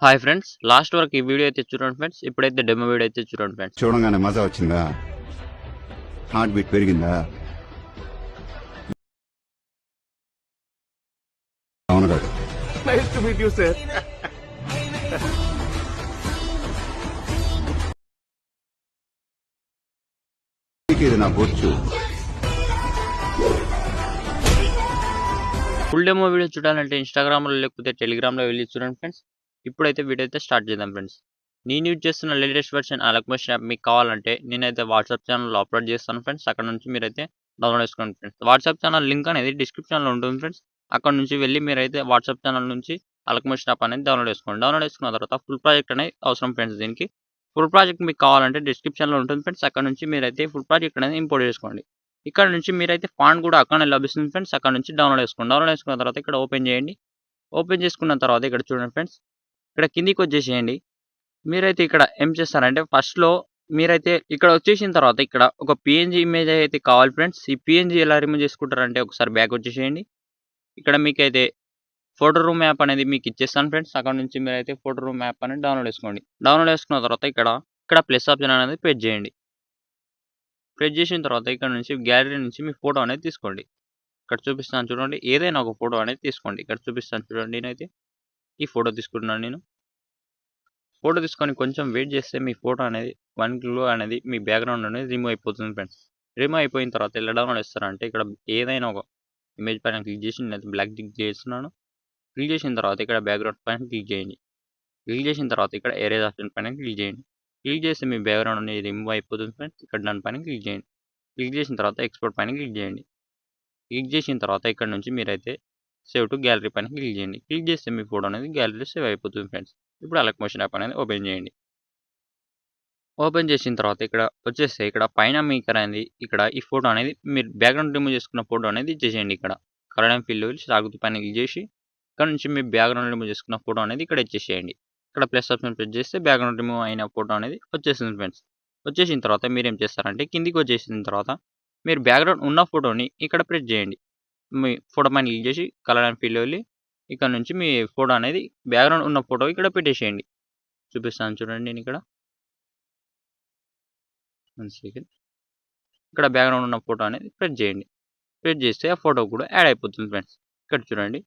Hi friends, last వరకు ఈ video అయితే చూడండి ఫ్రెండ్స్. ఇప్పుడైతే డెమో వీడియో అయితే చూడండి ఫ్రెండ్స్. చూడంగానే మజా వచ్చిందా? హార్ట్ బీట్ పెరిగిందా? అవును కాదు. Nice to meet you sir. ఇది నా బొచ్చు. ఫుల్ డెమో వీడియో చూడాలంటే ఇన్స్టాగ్రామ్లో లేకపోతే టెలిగ్రామ్లో వెళ్ళి చూడండి ఫ్రెండ్స్. ఇప్పుడైతే వీడియో అయితే స్టార్ట్ చేద్దాం ఫ్రెండ్స్. నేను యూజ్ చేస్తున్న లేటెస్ట్ వర్షన్ అలక్మోషన్ యాప్ మీకు కావాలంటే నేనైతే వాట్సాప్ ఛానల్లో అప్లోడ్ చేస్తాను ఫ్రెండ్స్. అక్కడ నుంచి మీరైతే డౌన్లోడ్ చేసుకోండి ఫ్రెండ్స్. వాట్సాప్ ఛానల్ లింక్ అనేది డిస్క్రిప్షన్లో ఉంటుంది ఫ్రెండ్స్. అక్కడ నుంచి వెళ్ళి మీరైతే వాట్సాప్ ఛానల్ నుంచి అలక్మోషన్ యాప్ అనేది డౌన్లోడ్ చేసుకోండి. డౌన్లోడ్ చేసుకున్న తర్వాత ఫుల్ ప్రాజెక్ట్ అనేది అవసరం ఫ్రెండ్స్. దీనికి ఫుల్ ప్రాజెక్ట్ మీకు కావాలంటే డిస్క్రిప్షన్లో ఉంటుంది ఫ్రెండ్స్. అక్కడ నుంచి మీరైతే ఫుల్ ప్రాజెక్ట్ అనేది ఇంపోర్ట్ చేసుకోండి. ఇక్కడ నుంచి మీరైతే ఫాంట్ కూడా అక్కడనే లభిస్తుంది ఫ్రెండ్స్. అక్కడ నుంచి డౌన్లోడ్ చేసుకోండి. డౌన్లోడ్ చేసుకున్న తర్వాత ఇక్కడ ఓపెన్ చేయండి. ఓపెన్ చేసుకున్న తర్వాత ఇక్కడ చూడండి ఫ్రెండ్స్, ఇక్కడ కిందికి వచ్చేసేయండి. మీరైతే ఇక్కడ ఏం చేస్తారంటే ఫస్ట్లో మీరైతే ఇక్కడ వచ్చేసిన తర్వాత ఇక్కడ ఒక పిఎన్జీ ఇమేజ్ అయితే కావాలి ఫ్రెండ్స్. ఈ పిఎన్జీ ఎలా రిమూవ్ చేసుకుంటారంటే ఒకసారి బ్యాక్ వచ్చేసేయండి. ఇక్కడ మీకైతే ఫోటో రూమ్ యాప్ అనేది మీకు ఇచ్చేస్తాను ఫ్రెండ్స్. అక్కడ నుంచి మీరైతే ఫోటో రూమ్ యాప్ అనేది డౌన్లోడ్ చేసుకోండి. డౌన్లోడ్ చేసుకున్న తర్వాత ఇక్కడ ప్లస్ ఆప్షన్ అనేది ప్రెస్ చేయండి. ప్రెస్ చేసిన తర్వాత ఇక్కడ నుంచి గ్యాలరీ నుంచి మీ ఫోటో అనేది తీసుకోండి. ఇక్కడ చూపిస్తాను చూడండి, ఏదైనా ఒక ఫోటో అనేది తీసుకోండి. ఇక్కడ చూపిస్తాను చూడండి, నేనైతే ఈ ఫోటో తీసుకుంటున్నాను. నేను ఫోటో తీసుకొని కొంచెం వెయిట్ చేస్తే మీ ఫోటో అనేది 1 కిలో అనేది మీ బ్యాక్గ్రౌండ్ అనేది రిమూవ్ అయిపోతుంది ఫ్రెండ్స్. రిమూవ్ అయిపోయిన తర్వాత ఎలా డౌన్లోడ్ చేస్తారంటే ఇక్కడ ఏదైనా ఒక ఇమేజ్ పైన క్లిక్ చేసి నేను బ్లాక్ క్లిక్ చేస్తున్నాను. క్లిక్ చేసిన తర్వాత ఇక్కడ బ్యాక్గ్రౌండ్ పైన క్లిక్ చేయండి. క్లిక్ చేసిన తర్వాత ఇక్కడ ఎరేజ్ ఆప్షన్ పైన క్లిక్ చేయండి. క్లిక్ చేస్తే మీ బ్యాక్గ్రౌండ్ అనేది రిమూవ్ అయిపోతుంది ఫ్రెండ్స్. ఇక్కడ దాని పైన క్లిక్ చేయండి. క్లిక్ చేసిన తర్వాత ఎక్స్పోర్ట్ పైన క్లిక్ చేయండి. క్లిక్ చేసిన తర్వాత ఇక్కడ నుంచి మీరైతే సేవ్ టు గ్యాలరీ పైన క్లిక్ చేయండి. క్లిక్ చేస్తే మీ ఫోటో అనేది గ్యాలరీలో సేవ్ అయిపోతుంది ఫ్రెండ్స్. ఇప్పుడు అలక్మోషన్ యాప్ అనేది ఓపెన్ చేయండి. ఓపెన్ చేసిన తర్వాత ఇక్కడ వచ్చేస్తే ఇక్కడ పైన మీకు అనేది ఇక్కడ ఈ ఫోటో అనేది మీరు బ్యాక్గ్రౌండ్ రిమూవ్ చేసుకున్న ఫోటో అనేది ఇచ్చేసేయండి. ఇక్కడ కలర్ అండ్ ఫిల్ సాగుతూ పైన క్లిక్ చేసి ఇక్కడ నుంచి మీ బ్యాక్గ్రౌండ్ రిమూవ్ చేసుకున్న ఫోటో అనేది ఇక్కడ ఇచ్చేసేయండి. ఇక్కడ ప్లస్ ఆప్షన్ ప్రెస్ చేస్తే బ్యాక్గ్రౌండ్ రిమూవ్ అయిన ఫోటో అనేది వచ్చేస్తుంది ఫ్రెండ్స్. వచ్చేసిన తర్వాత మీరు ఏం చేస్తారంటే కిందికి వచ్చేసిన తర్వాత మీరు బ్యాక్గ్రౌండ్ ఉన్న ఫోటోని ఇక్కడ ప్రెస్ చేయండి. మీ ఫోటో పైన క్లిక్ చేసి కలర్ అండ్ ఫిల్ వెళ్ళి ఇక్కడ నుంచి మీ ఫోటో అనేది బ్యాక్గ్రౌండ్ ఉన్న ఫోటో ఇక్కడ పెట్టేసేయండి. చూపిస్తాను చూడండి, నేను ఇక్కడ 1 సెకండ్. ఇక్కడ బ్యాక్గ్రౌండ్ ఉన్న ఫోటో అనేది ప్రెస్ చేయండి. ప్రెస్ చేస్తే ఆ ఫోటో కూడా యాడ్ అయిపోతుంది ఫ్రెండ్స్. ఇక్కడ చూడండి,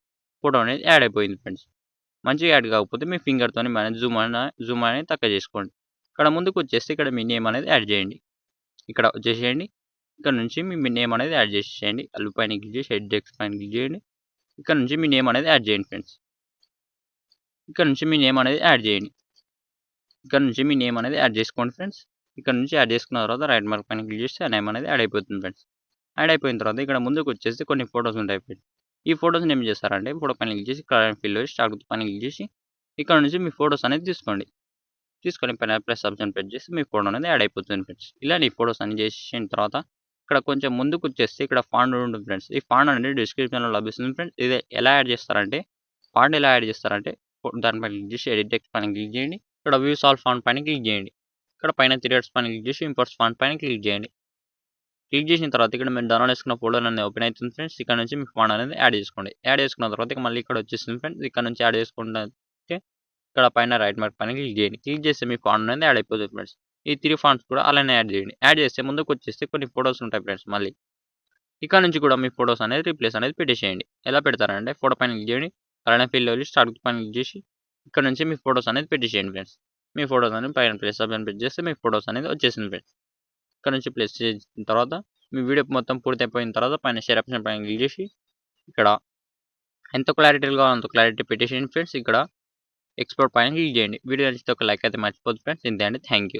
ఫోటో అనేది యాడ్ అయిపోయింది ఫ్రెండ్స్. మంచిగా యాడ్ కాకపోతే మీ ఫింగర్తో జూమ్ అనేది తక్కువ చేసుకోండి. ఇక్కడ ముందుకు వచ్చేస్తే ఇక్కడ మీ నేమ్ అనేది యాడ్ చేయండి. ఇక్కడ వచ్చేసేయండి. ఇక్కడ నుంచి మీ నేమ్ అనేది యాడ్ చేసేయండి. అల్లు పైన క్లిక్ చేసి హెడ్ డెక్స్ పైన క్లిక్ చేయండి. ఇక్కడ నుంచి మీ నేమ్ అనేది యాడ్ చేయండి ఫ్రెండ్స్. ఇక్కడ నుంచి మీ నేమ్ అనేది యాడ్ చేయండి. ఇక్కడ నుంచి మీ నేమ్ అనేది యాడ్ చేసుకోండి ఫ్రెండ్స్. ఇక్కడ నుంచి యాడ్ చేసుకున్న తర్వాత రైట్ మార్క్ పైన క్లిక్ చేస్తే ఆ నేమ్ అనేది యాడ్ అయిపోతుంది ఫ్రెండ్స్. యాడ్ అయిపోయిన తర్వాత ఇక్కడ ముందుకు వచ్చేసి కొన్ని ఫోటోస్ ఉంటాయి ఫ్రెండ్స్. ఈ ఫోటోస్ని ఏం చేస్తారంటే ఫోటో పైన క్లిక్ చేసి కలర్ అండ్ ఫిల్ స్టాక్ పైన క్లిక్ చేసి ఇక్కడ నుంచి మీ ఫోటోస్ అనేది తీసుకోండి. తీసుకొని పైన ప్లస్ ఆప్షన్ ప్రెస్ చేసి మీ ఫోటో అనేది యాడ్ అయిపోతుంది ఫ్రెండ్స్. ఇలా ఈ ఫోటోస్ అన్ని చేసిన తర్వాత ఇక్కడ కొంచెం ముందుకు వచ్చేస్తే ఇక్కడ ఫాంట్ ఉంటుంది ఫ్రెండ్స్. ఈ ఫాంట్ అనేది డిస్క్రిప్షన్లో లభిస్తుంది ఫ్రెండ్స్. ఇది ఎలా యాడ్ చేస్తారంటే ఫాంట్ ఎలా యాడ్ చేస్తారంటే దానిపైన క్లిక్ చేసి ఎడిట్ టెక్స్ట్ పైన క్లిక్ చేయండి. ఇక్కడ వ్యూస్ ఆల్ ఫాంట్ పైన క్లిక్ చేయండి. ఇక్కడ పైన 3 డాట్స్ పైన క్లిక్ చేసి ఇంపోర్ట్స్ ఫాంట్ పైన క్లిక్ చేయండి. క్లిక్ చేసిన తర్వాత ఇక్కడ మీరు డౌన్లోడ్ చేసుకున్న ఫోల్డర్ అనేది ఓపెన్ అవుతుంది ఫ్రెండ్స్. ఇక్కడ నుంచి మీ ఫాంట్ అనేది యాడ్ చేసుకోండి. యాడ్ చేసుకున్న తర్వాత ఇక మళ్ళీ ఇక్కడ వచ్చేస్తుంది ఫ్రెండ్స్. ఇక్కడ నుంచి యాడ్ చేసుకుంటే ఇక్కడ పైన రైట్ మార్క్ పైన క్లిక్ చేయండి. క్లిక్ చేస్తే మీ ఫాంట్ అనేది యాడ్ అయిపోతుంది ఫ్రెండ్స్. ఈ 3 ఫాంట్స్ కూడా అలానే యాడ్ చేయండి. యాడ్ చేస్తే ముందుకు వచ్చేస్తే కొన్ని ఫోటోస్ ఉంటాయి ఫ్రెండ్స్. మళ్ళీ ఇక్కడ నుంచి కూడా మీ ఫోటోస్ అనేది రీప్లేస్ అనేది పెట్టేసేయండి. ఎలా పెడతారంటే ఫోటో పైన క్లిక్ చేయండి. కలర్ అండ్ ఫిల్ స్టార్ట్ పైన క్లిక్ చేసి ఇక్కడ నుంచి మీ ఫోటోస్ అనేది పెట్టేసేయండి ఫ్రెండ్స్. మీ ఫోటోస్ అనేది పైన ప్లస్ ఆప్షన్ ప్రెస్ చేస్తే మీ ఫోటోస్ అనేది వచ్చేసింది ఫ్రెండ్స్. ఇక్కడ నుంచి ప్లస్ చేసిన తర్వాత మీ వీడియో మొత్తం పూర్తి అయిపోయిన తర్వాత పైన షేర్ ఆప్షన్ పైన క్లిక్ చేసి ఇక్కడ ఎంత క్లారిటీగా కావాలో అంత క్లారిటీ పెట్టేసేయండి ఫ్రెండ్స్. ఇక్కడ ఎక్స్పోర్ట్ పైన క్లిక్ చేయండి. వీడియో నచ్చితే ఒక లైక్ అయితే మర్చిపోద్దు ఫ్రెండ్స్. ఇంతే అండి, థ్యాంక్ యూ.